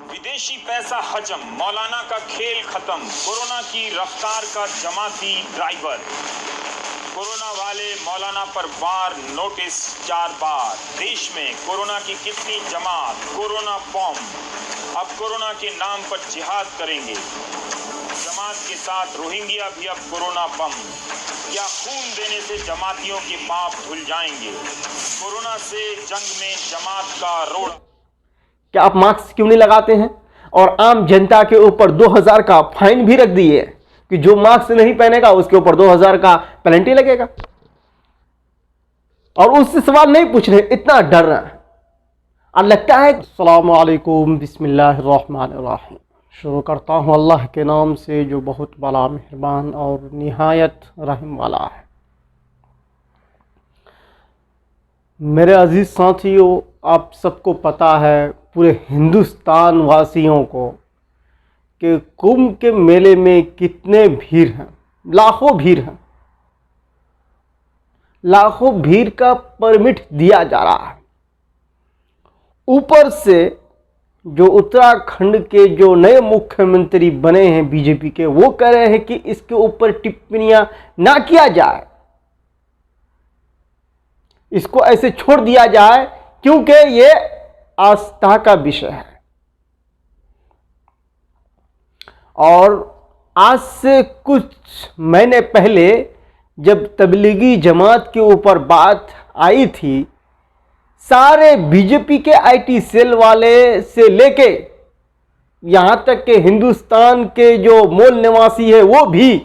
विदेशी पैसा हजम, मौलाना का खेल खत्म, कोरोना की रफ्तार का जमाती ड्राइवर। कोरोना वाले मौलाना पर वार नोटिस 4 बार। देश में कोरोना की कितनी जमात, कोरोना बॉम्ब। अब कोरोना के नाम पर जिहाद करेंगे। जमात के साथ रोहिंग्या भी अब कोरोना बम। क्या खून देने से जमातियों के पाप धुल जाएंगे? कोरोना से जंग में जमात का रोड़ा। क्या आप मास्क क्यों नहीं लगाते हैं? और आम जनता के ऊपर 2000 का फाइन भी रख दिए कि जो मास्क नहीं पहनेगा उसके ऊपर 2000 का पेनल्टी लगेगा। और उससे सवाल नहीं पूछ रहे, इतना डर रहा है। और लगता है अस्सलाम वालेकुम बिस्मिल्लाहिर्रहमानिर्रहीम। शुरू करता हूँ अल्लाह के नाम से जो बहुत बड़ा मेहरबान और निहायत रहम वाला है। मेरे अजीज साथियों, आप सबको पता है, पूरे हिंदुस्तान वासियों को, कि कुंभ के मेले में कितने भीड़ हैं। लाखों भीड़ हैं। लाखों भीड़ का परमिट दिया जा रहा है। ऊपर से जो उत्तराखंड के जो नए मुख्यमंत्री बने हैं बीजेपी के, वो कह रहे हैं कि इसके ऊपर टिप्पणियां ना किया जाए, इसको ऐसे छोड़ दिया जाए क्योंकि ये आस्था का विषय है। और आज से कुछ महीने पहले जब तबलीगी जमात के ऊपर बात आई थी, सारे बीजेपी के आईटी सेल वाले से लेके यहां तक के हिंदुस्तान के जो मूल निवासी है वो भी,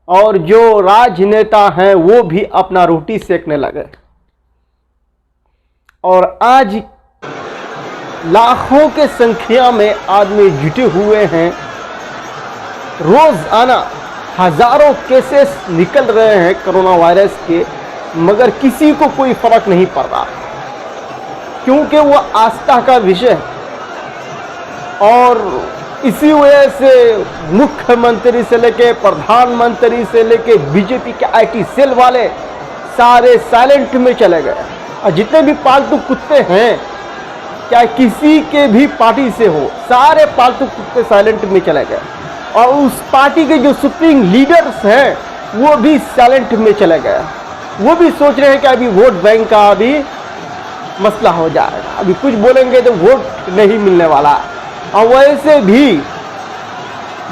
और जो राजनेता हैं वो भी अपना रोटी सेकने लगे। और आज लाखों के संख्या में आदमी जुटे हुए हैं। रोजाना हजारों केसेस निकल रहे हैं कोरोना वायरस के, मगर किसी को कोई फर्क नहीं पड़ रहा, क्योंकि वो आस्था का विषय है। और इसी वजह से मुख्यमंत्री से लेके प्रधानमंत्री से लेके बीजेपी के आईटी सेल वाले सारे साइलेंट में चले गए। और जितने भी पालतू कुत्ते हैं, चाहे किसी के भी पार्टी से हो, सारे पालतू कुत्ते साइलेंट में चले गए। और उस पार्टी के जो सुप्रीम लीडर्स हैं वो भी साइलेंट में चले गए। वो भी सोच रहे हैं कि अभी वोट बैंक का अभी मसला हो जाएगा, अभी कुछ बोलेंगे तो वोट नहीं मिलने वाला। और वैसे भी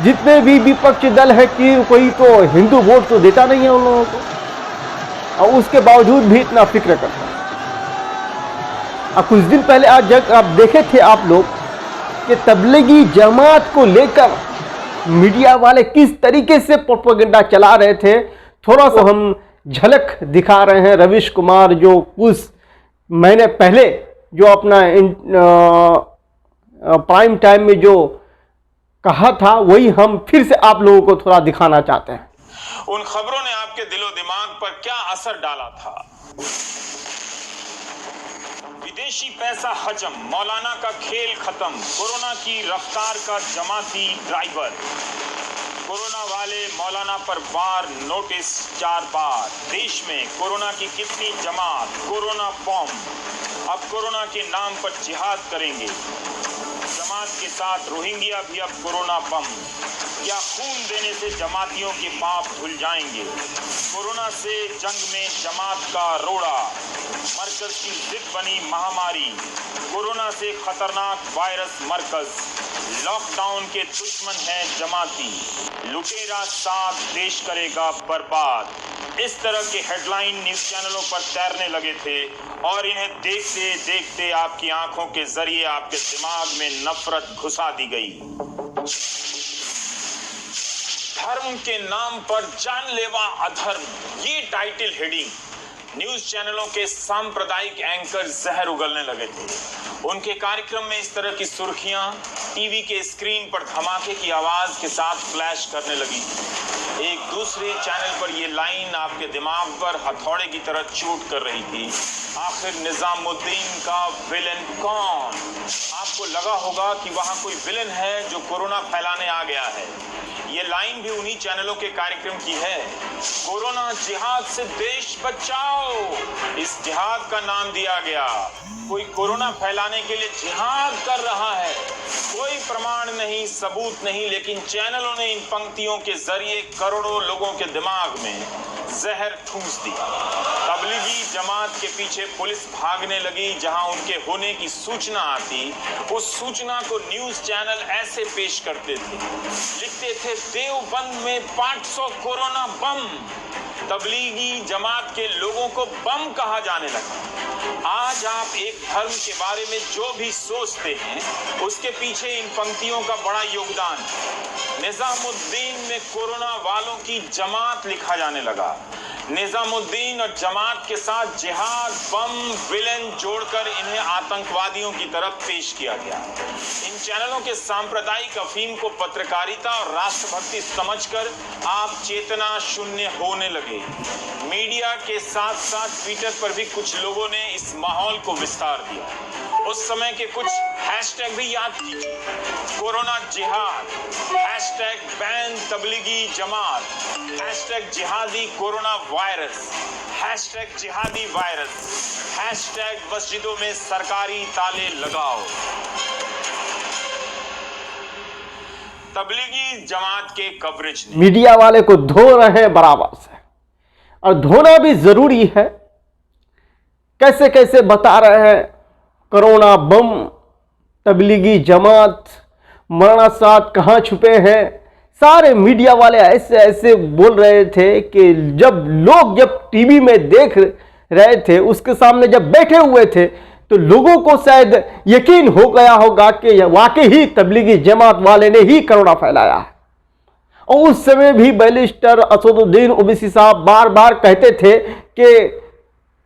जितने भी विपक्षी दल है कि कोई तो हिंदू वोट तो देता नहीं है उन लोगों को, और उसके बावजूद भी इतना फिक्र करता है। और कुछ दिन पहले आज जब आप देखे थे आप लोग कि तबलीगी जमात को लेकर मीडिया वाले किस तरीके से प्रोपेगेंडा चला रहे थे, थोड़ा सा हम झलक दिखा रहे हैं। रवीश कुमार जो कुछ महीने पहले जो अपना प्राइम टाइम में जो कहा था, वही हम फिर से आप लोगों को थोड़ा दिखाना चाहते हैं। उन खबरों ने आपके दिलो दिमाग पर क्या असर डाला था? विदेशी पैसा हजम, मौलाना का खेल खत्म, कोरोना की रफ्तार का जमाती ड्राइवर। कोरोना वाले मौलाना पर वार नोटिस 4 बार। देश में कोरोना की कितनी जमात, कोरोना बॉम्ब। अब कोरोना के नाम पर जिहाद करेंगे। जमात के साथ रोहिंग्या भी अब कोरोना बम। क्या खून देने से जमातियों के पाप धुल जाएंगे? कोरोना से जंग में जमात का रोड़ा। मरकज की जिद बनी महामारी। कोरोना से खतरनाक वायरस मरकज। लॉकडाउन के दुश्मन है जमाती। लुटेरा साथ देश करेगा बर्बाद। इस तरह के हेडलाइन न्यूज चैनलों पर तैरने लगे थे, और इन्हें देखते देखते आपकी आंखों के जरिए आपके दिमाग में नफरत घुसा दी गई। धर्म के नाम पर जानलेवा अधर्म, ये टाइटल हेडिंग न्यूज चैनलों के सांप्रदायिक एंकर जहर उगलने लगे थे। उनके कार्यक्रम में इस तरह की सुर्खियां टीवी के स्क्रीन पर धमाके की आवाज के साथ फ्लैश करने लगी। एक दूसरे चैनल पर यह लाइन आपके दिमाग पर हथौड़े की तरह चोट कर रही थी। आखिर निजामुद्दीन का विलन कौन? आपको लगा होगा कि वहां कोई विलन है जो कोरोना फैलाने आ गया है। ये लाइन भी उन्हीं चैनलों के कार्यक्रम की है। कोरोना जिहाद से देश बचाओ, इस जिहाद का नाम दिया गया। कोई कोरोना फैलाने के लिए जिहाद कर रहा है, कोई प्रमाण नहीं, सबूत नहीं, लेकिन चैनलों ने इन पंक्तियों के जरिए करोड़ों लोगों के दिमाग में जहर ठूंस दिया। तबलीगी जमात के पीछे पुलिस भागने लगी। जहां उनके होने की सूचना आती, उस सूचना को न्यूज चैनल ऐसे पेश करते थे, लिखते थे देवबंद में 500 कोरोना बम। तबलीगी जमात के लोगों को बम कहा जाने लगा। आज आप एक धर्म के बारे में जो भी सोचते हैं, उसके पीछे इन पंक्तियों का बड़ा योगदान है। निजामुद्दीन में कोरोना वालों की जमात लिखा जाने लगा। निजामुद्दीन और जमात के साथ जिहाद, बम, विलेन जोड़कर इन्हें आतंकवादियों की तरफ पेश किया गया। इन चैनलों के सांप्रदायिक अफीम को पत्रकारिता और राष्ट्रभक्ति समझकर आप चेतना शून्य होने लगे। मीडिया के साथ साथ ट्विटर पर भी कुछ लोगों ने इस माहौल को विस्तार दिया। उस समय के कुछ हैशटैग भी याद कीजिए। कोरोना जिहाद, hashtag ban Tablighi Jamaat, hashtag जिहादी कोरोना वायरस, हैशटैग जिहादी वायरस, हैशटैग मस्जिदों में सरकारी ताले लगाओ। तबलीगी जमात के कवरेज ने मीडिया वाले को धो रहे हैं बराबर से, और धोना भी जरूरी है। कैसे कैसे बता रहे हैं कोरोना बम, तबलीगी जमात, मौलाना साहब कहाँ छुपे हैं। सारे मीडिया वाले ऐसे ऐसे बोल रहे थे कि जब टीवी में देख रहे थे, उसके सामने जब बैठे हुए थे, तो लोगों को शायद यकीन हो गया होगा कि वाकई ही तबलीगी जमात वाले ने ही कोरोना फैलाया है। और उस समय भी बैरिस्टर असदुद्दीन ओवैसी साहब बार बार कहते थे कि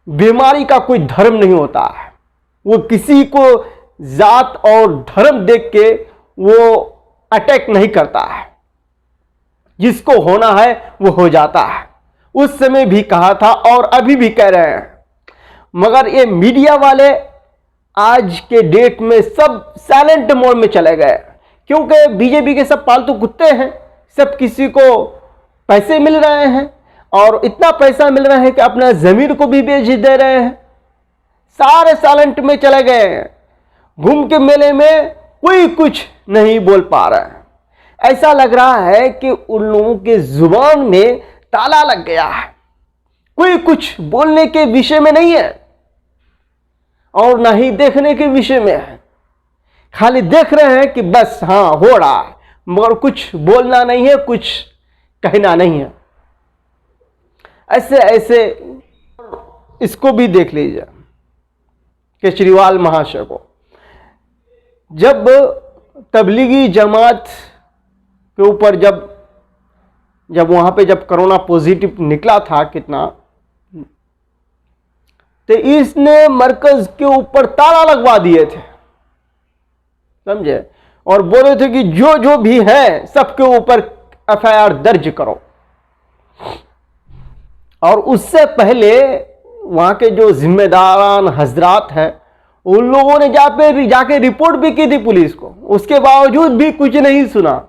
बीमारी का कोई धर्म नहीं होता है, वो किसी को जात और धर्म देख के वो अटैक नहीं करता है, जिसको होना है वो हो जाता है। उस समय भी कहा था और अभी भी कह रहे हैं। मगर ये मीडिया वाले आज के डेट में सब साइलेंट मोड में चले गए, क्योंकि बीजेपी के सब पालतू कुत्ते हैं। सब किसी को पैसे मिल रहे हैं, और इतना पैसा मिल रहा है कि अपना जमीन को भी बेच दे रहे हैं। सारे साइलेंट में चले गए हैं। घूम के मेले में कोई कुछ नहीं बोल पा रहा है। ऐसा लग रहा है कि उन लोगों के जुबान में ताला लग गया है, कोई कुछ बोलने के विषय में नहीं है और ना ही देखने के विषय में है। खाली देख रहे हैं कि बस हाँ हो रहा है, मगर कुछ बोलना नहीं है, कुछ कहना नहीं है। ऐसे ऐसे इसको भी देख लीजिए, केजरीवाल महाशय को। जब तबलीगी जमात के ऊपर जब वहां पे जब कोरोना पॉजिटिव निकला था कितना, तो इसने मरकज के ऊपर ताला लगवा दिए थे, समझे, और बोले थे कि जो जो भी है सबके ऊपर एफआईआर दर्ज करो। और उससे पहले वहां के जो जिम्मेदारान हजरात हैं, उन लोगों ने जाके रिपोर्ट भी की थी पुलिस को, उसके बावजूद भी कुछ नहीं सुना।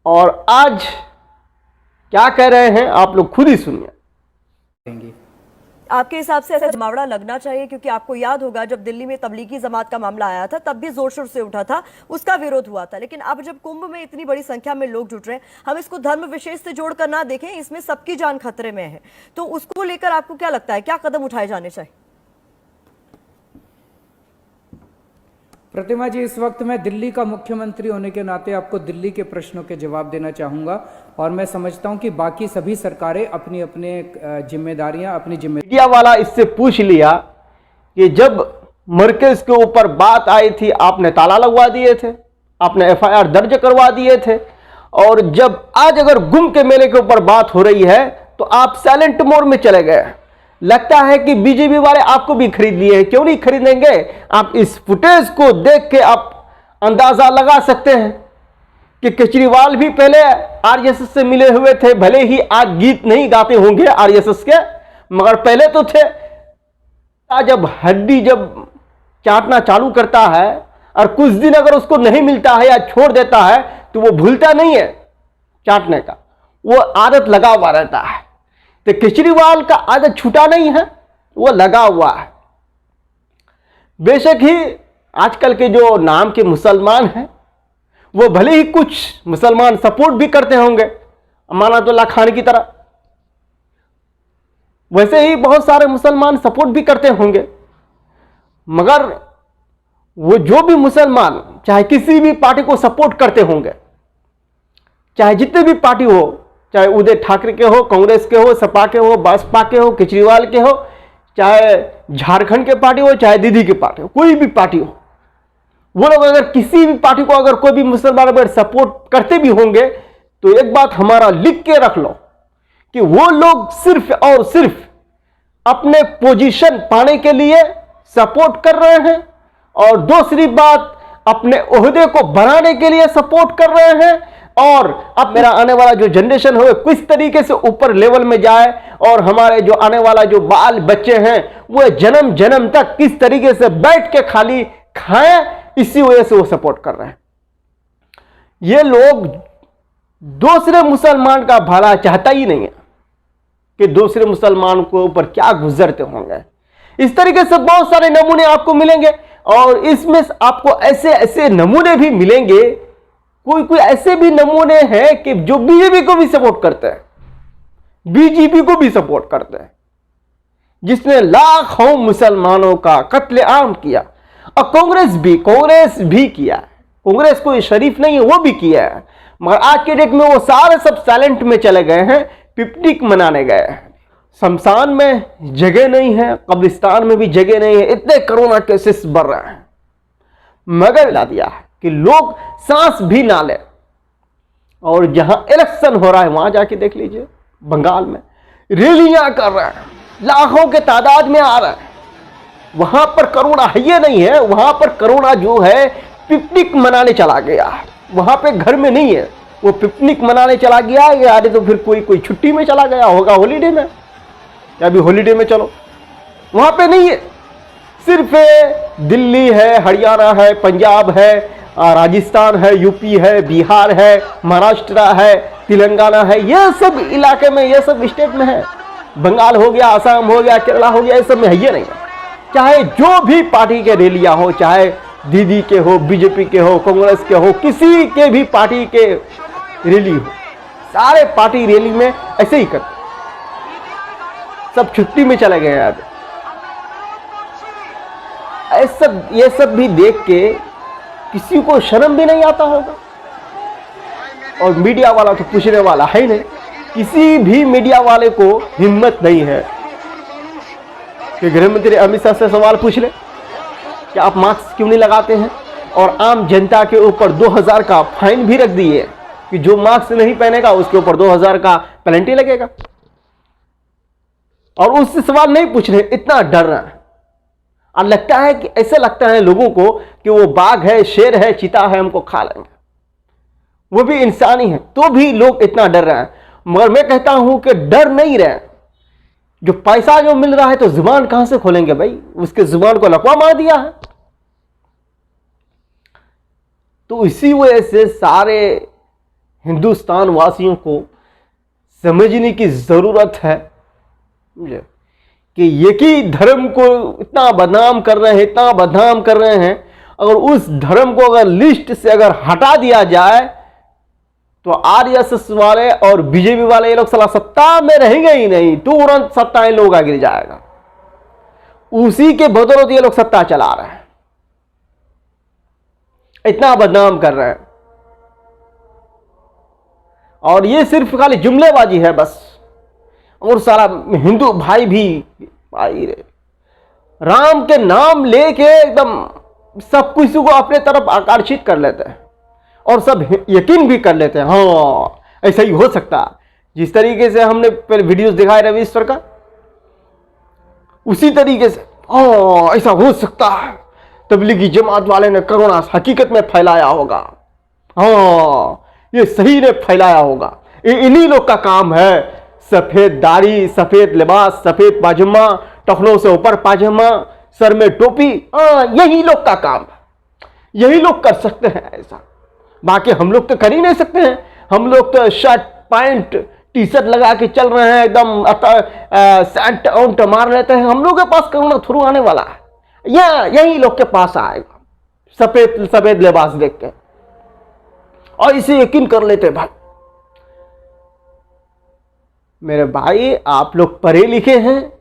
और आज क्या कह रहे हैं आप लोग खुद ही सुनिए। आपके हिसाब से ऐसा जमावड़ा लगना चाहिए, क्योंकि आपको याद होगा जब दिल्ली में तबलीगी जमात का मामला आया था तब भी जोर शोर से उठा था, उसका विरोध हुआ था। लेकिन अब जब कुंभ में इतनी बड़ी संख्या में लोग जुट रहे हैं, हम इसको धर्म विशेष से जोड़कर ना देखें, इसमें सबकी जान खतरे में है। तो उसको लेकर आपको क्या लगता है, क्या कदम उठाए जाने चाहिए? प्रतिमा जी, इस वक्त मैं दिल्ली का मुख्यमंत्री होने के नाते आपको दिल्ली के प्रश्नों के जवाब देना चाहूंगा, और मैं समझता हूं कि बाकी सभी सरकारें अपनी अपनी जिम्मेदारियां मीडिया वाला इससे पूछ लिया कि जब मरकज के ऊपर बात आई थी आपने ताला लगवा दिए थे, आपने एफआईआर दर्ज करवा दिए थे, और जब आज अगर गुम के मेले के ऊपर बात हो रही है तो आप साइलेंट मोड में चले गए। लगता है कि बीजेपी वाले आपको भी खरीद लिए हैं। क्यों नहीं खरीदेंगे? आप इस फुटेज को देख के आप अंदाजा लगा सकते हैं कि केजरीवाल भी पहले आरएसएस से मिले हुए थे। भले ही आज गीत नहीं गाते होंगे आरएसएस के, मगर पहले तो थे। जब हड्डी जब चाटना चालू करता है और कुछ दिन अगर उसको नहीं मिलता है या छोड़ देता है तो वो भूलता नहीं है चाटने का, वो आदत लगा हुआ रहता है। तो केजरीवाल का आदत छूटा नहीं है, वो लगा हुआ है। बेशक ही आजकल के जो नाम के मुसलमान हैं वो भले ही कुछ मुसलमान सपोर्ट भी करते होंगे अमानतुल्लाह खान की तरह, वैसे ही बहुत सारे मुसलमान सपोर्ट भी करते होंगे, मगर वो जो भी मुसलमान चाहे किसी भी पार्टी को सपोर्ट करते होंगे, चाहे जितने भी पार्टी हो, चाहे उदय ठाकरे के हो, कांग्रेस के हो, सपा के हो, बसपा के हो, केजरीवाल के हो, चाहे झारखंड के पार्टी हो, चाहे दीदी की पार्टी हो, कोई भी पार्टी हो, वो लोग अगर किसी भी पार्टी को अगर कोई भी मुसलमान अगर सपोर्ट करते भी होंगे तो एक बात हमारा लिख के रख लो कि वो लोग सिर्फ और सिर्फ अपने पोजीशन पाने के लिए सपोर्ट कर रहे हैं, और दूसरी बात अपने ओहदे को बढ़ाने के लिए सपोर्ट कर रहे हैं, और अब मेरा आने वाला जो जनरेशन हो किस तरीके से ऊपर लेवल में जाए, और हमारे जो आने वाला जो बाल बच्चे हैं वो जन्म जन्म तक किस तरीके से बैठ के खाली खाएं, इसी वजह से वो सपोर्ट कर रहे हैं। ये लोग दूसरे मुसलमान का भला चाहता ही नहीं है कि दूसरे मुसलमान को ऊपर क्या गुजरते होंगे। इस तरीके से बहुत सारे नमूने आपको मिलेंगे, और इसमें आपको ऐसे ऐसे नमूने भी मिलेंगे, कोई कोई ऐसे भी नमूने हैं कि जो बीजेपी को भी सपोर्ट करते हैं, बीजेपी को भी सपोर्ट करते हैं, जिसने लाखों मुसलमानों का कत्लेआम किया, और कांग्रेस भी किया। कांग्रेस कोई शरीफ नहीं है, वो भी किया है, मगर आज के डेट में वो सारे सब साइलेंट में चले गए हैं, पिकनिक मनाने गए हैं। शमशान में जगह नहीं है, कब्रिस्तान में भी जगह नहीं है, इतने कोरोना केसेस बढ़ रहे हैं, मगर ला दिया है कि लोग सांस भी ना ले। और जहां इलेक्शन हो रहा है वहां जाके देख लीजिए, बंगाल में रैलियां कर रहे हैं, लाखों के तादाद में आ रहे हैं, वहां पर कोरोना है ये नहीं है, वहां पर कोरोना जो है पिकनिक मनाने चला गया है, वहां पे घर में नहीं है, वो पिकनिक मनाने चला गया, या तो फिर कोई छुट्टी में चला गया होगा, हॉलीडे में, या भी हॉलीडे में चलो, वहां पे नहीं है। सिर्फ दिल्ली है, हरियाणा है, पंजाब है, राजस्थान है, यूपी है, बिहार है, महाराष्ट्र है, तेलंगाना है, ये सब इलाके में, ये सब स्टेट में है। बंगाल हो गया, असम हो गया, केरला हो गया, ये सब में है ये नहीं है। चाहे जो भी पार्टी के रैलियां हो, चाहे दीदी के हो, बीजेपी के हो, कांग्रेस के हो, किसी के भी पार्टी के रैली हो, सारे पार्टी रैली में ऐसे ही करते, सब छुट्टी में चले गए आज। ये सब भी देख के किसी को शर्म भी नहीं आता होगा, और मीडिया वाला तो पूछने वाला है ही नहीं, किसी भी मीडिया वाले को हिम्मत नहीं है कि गृहमंत्री अमित शाह से सवाल पूछ ले कि आप मास्क क्यों नहीं लगाते हैं, और आम जनता के ऊपर 2000 का फाइन भी रख दिए कि जो मास्क नहीं पहनेगा उसके ऊपर 2000 का पेनल्टी लगेगा, और उससे सवाल नहीं पूछ रहे, इतना डर रहा है। और लगता है कि ऐसे लगता है लोगों को कि वो बाघ है, शेर है, चीता है, हमको खा लेंगे, वो भी इंसान ही है, तो भी लोग इतना डर रहे हैं। मगर मैं कहता हूं कि डर नहीं रहे, जो पैसा जो मिल रहा है तो जुबान कहां से खोलेंगे भाई, उसके जुबान को लकवा मार दिया है। तो इसी वजह से सारे हिंदुस्तान वासियों को समझने की जरूरत है कि एक ही धर्म को इतना बदनाम कर रहे हैं, इतना बदनाम कर रहे हैं, अगर उस धर्म को अगर लिस्ट से अगर हटा दिया जाए तो आरएसएस वाले और बीजेपी वाले ये लोग साला सत्ता में रहेंगे ही नहीं, तुरंत सत्ता इन लोगों का गिर जाएगा। उसी के बदौलत ये लोग सत्ता चला रहे हैं, इतना बदनाम कर रहे हैं। और ये सिर्फ खाली जुमलेबाजी है बस, और सारा हिंदू भाई भी भाई रे राम के नाम लेके एकदम सब कुछ को अपने तरफ आकर्षित कर लेते हैं, और सब यकीन भी कर लेते हैं हाँ ऐसा ही हो सकता है। जिस तरीके से हमने पहले वीडियोस दिखाए रविश्वर का, उसी तरीके से हाँ ऐसा हो सकता है, तबलीगी जमात वाले ने कोरोना हकीकत में फैलाया होगा, हाँ ये सही ने फैलाया होगा, इन्हीं लोग का काम है, सफेद दाढ़ी, सफेद लिबास, सफेद पायजामा, टखनों से ऊपर पायजामा, सर में टोपी, यही लोग का काम है, यही लोग कर सकते हैं ऐसा। बाकी हम लोग तो कर ही नहीं सकते हैं। हम लोग तो शर्ट पैंट टी शर्ट लगा के चल रहे हैं, एकदम सेंट आउट मार लेते हैं। हम लोग के पास कोरोना थ्रू आने वाला है, यही लोग के पास आएगा सफेद सफेद लिबास देख के, और इसे यकीन कर लेते। भाई मेरे भाई, आप लोग पढ़े लिखे हैं,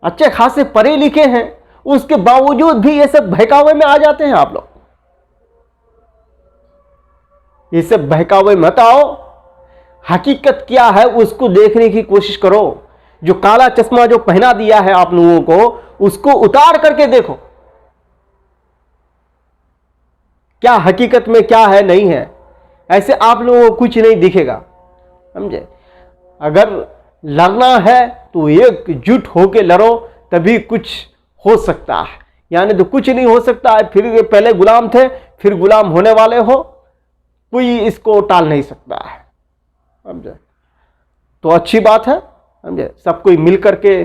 अच्छे खासे पढ़े लिखे हैं, उसके बावजूद भी ये सब बहकावे में आ जाते हैं आप लोग। ये सब बहकावे मत आओ, हकीकत क्या है उसको देखने की कोशिश करो। जो काला चश्मा जो पहना दिया है आप लोगों को, उसको उतार करके देखो क्या हकीकत में क्या है नहीं है। ऐसे आप लोगों को कुछ नहीं दिखेगा, समझे। अगर लड़ना है तो एकजुट होके लड़ो, तभी कुछ हो सकता है, यानी तो कुछ नहीं हो सकता है। फिर पहले गुलाम थे, फिर गुलाम होने वाले हो, कोई इसको टाल नहीं सकता है, समझे। तो अच्छी बात है, समझे। सब कोई मिल करके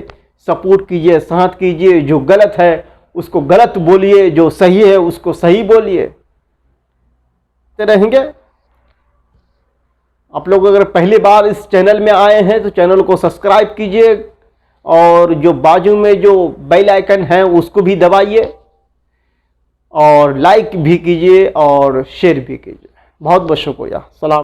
सपोर्ट कीजिए, साथ कीजिए। जो गलत है उसको गलत बोलिए, जो सही है उसको सही बोलिए, रहेंगे। आप लोग अगर पहली बार इस चैनल में आए हैं तो चैनल को सब्सक्राइब कीजिए, और जो बाजू में जो बेल आइकन है उसको भी दबाइए, और लाइक भी कीजिए और शेयर भी कीजिए। बहुत बहुत शुक्रिया। सलाम।